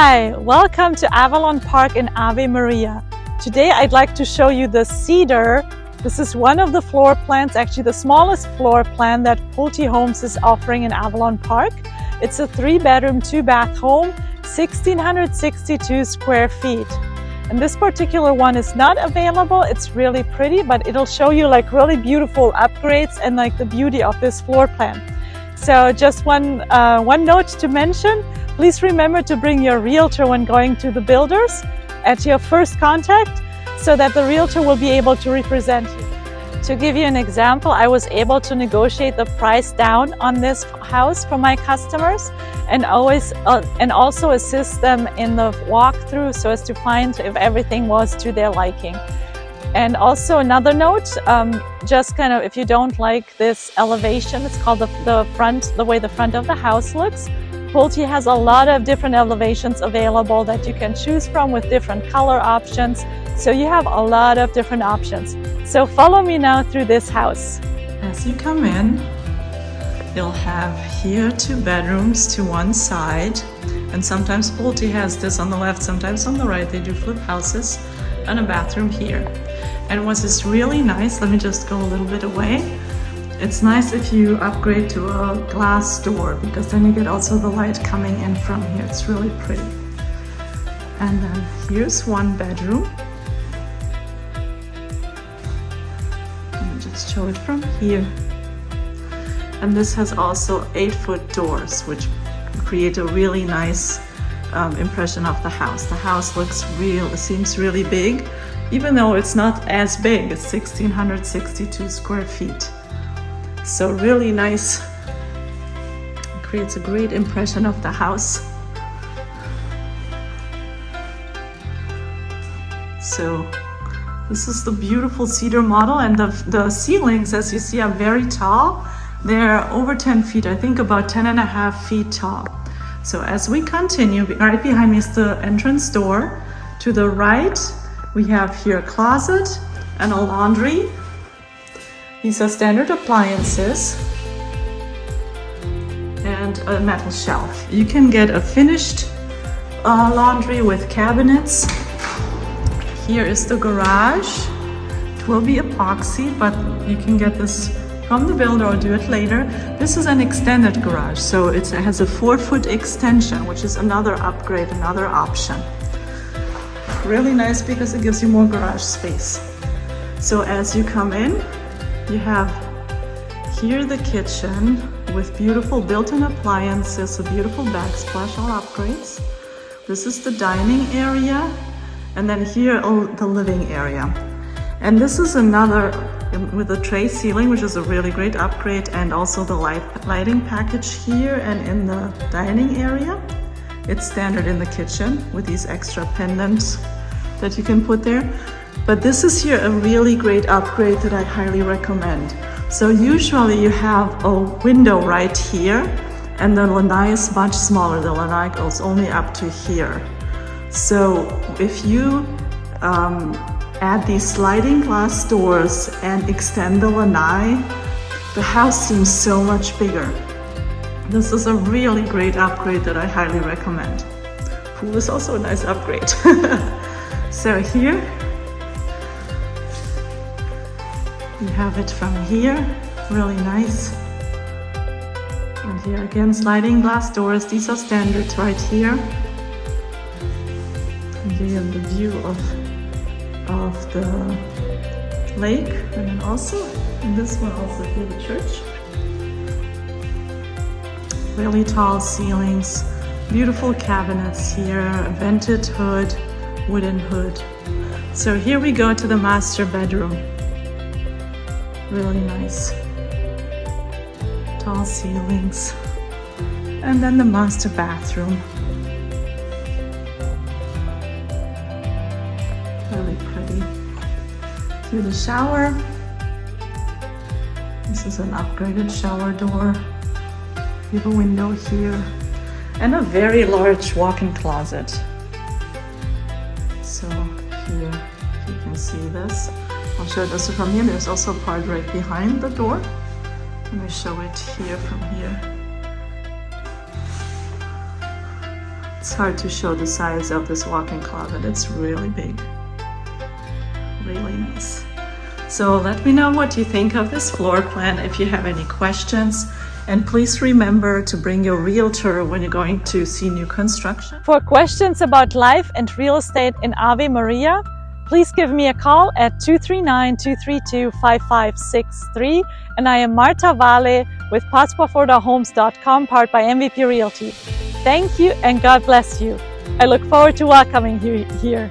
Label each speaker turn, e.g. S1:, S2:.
S1: Hi, welcome to Avalon Park in Ave Maria. Today I'd like to show you the Cedar. This is one of the floor plans, actually the smallest floor plan that Pulte Homes is offering in Avalon Park. It's a 3-bedroom, 2-bath home, 1,662 square feet. And this particular one is not available. It's really pretty, but it'll show you like really beautiful upgrades and like the beauty of this floor plan. So just one note to mention, please remember to bring your realtor when going to the builders at your first contact so that the realtor will be able to represent you. To give you an example, I was able to negotiate the price down on this house for my customers and also assist them in the walkthrough so as to find if everything was to their liking. And also another note, just kind of if you don't like this elevation, it's called the way the front of the house looks. Pulte has a lot of different elevations available that you can choose from with different color options. So you have a lot of different options. So follow me now through this house.
S2: As you come in, you'll have here 2 bedrooms to one side. And sometimes Pulte has this on the left, sometimes on the right. They do flip houses, and a bathroom here. And what is really nice, let me just go a little bit away. It's nice if you upgrade to a glass door because then you get also the light coming in from here. It's really pretty. And then here's 1 bedroom. Let me just show it from here. And this has also 8-foot doors, which create a really nice impression of the house. The house looks seems really big, even though it's not as big. It's 1,662 square feet. So really nice, it creates a great impression of the house. So this is the beautiful cedar model, and the ceilings, as you see, are very tall. They're over 10 feet, I think about 10.5 feet tall. So as we continue, right behind me is the entrance door. To the right, we have here a closet and a laundry. These are standard appliances and a metal shelf. You can get a finished laundry with cabinets. Here is the garage. It will be epoxy, but you can get this from the builder or do it later. This is an extended garage, so it has a 4-foot extension, which is another upgrade, another option. Really nice because it gives you more garage space. So as you come in, you have here the kitchen with beautiful built-in appliances, a beautiful backsplash, all upgrades. This is the dining area, and then here the living area. And this is another with a tray ceiling, which is a really great upgrade, and also the lighting package here and in the dining area. It's standard in the kitchen with these extra pendants that you can put there. But this is here a really great upgrade that I highly recommend. So usually you have a window right here, and the lanai is much smaller. The lanai goes only up to here. So if you add these sliding glass doors and extend the lanai, the house seems so much bigger. This is a really great upgrade that I highly recommend. Pool is also a nice upgrade. So here, you have it from here, really nice. And here again, sliding glass doors. These are standards right here. And here you have the view of the lake, and then also in this one also here the church. Really tall ceilings, beautiful cabinets here, a vented hood, wooden hood. So here we go to the master bedroom. Really nice. Tall ceilings. And then the master bathroom. Really pretty. Here the shower. This is an upgraded shower door. You have a window here. And a very large walk-in closet. So here you can see this. I'll show it also from here. There's also a part right behind the door. Let me show it here from here. It's hard to show the size of this walk-in closet. It's really big. Really nice. So let me know what you think of this floor plan if you have any questions. And please remember to bring your realtor when you're going to see new construction.
S1: For questions about life and real estate in Ave Maria, please give me a call at 239-232-5563. And I am Marta Valle with Pulte Homes.com, powered by MVP Realty. Thank you and God bless you. I look forward to welcoming you here.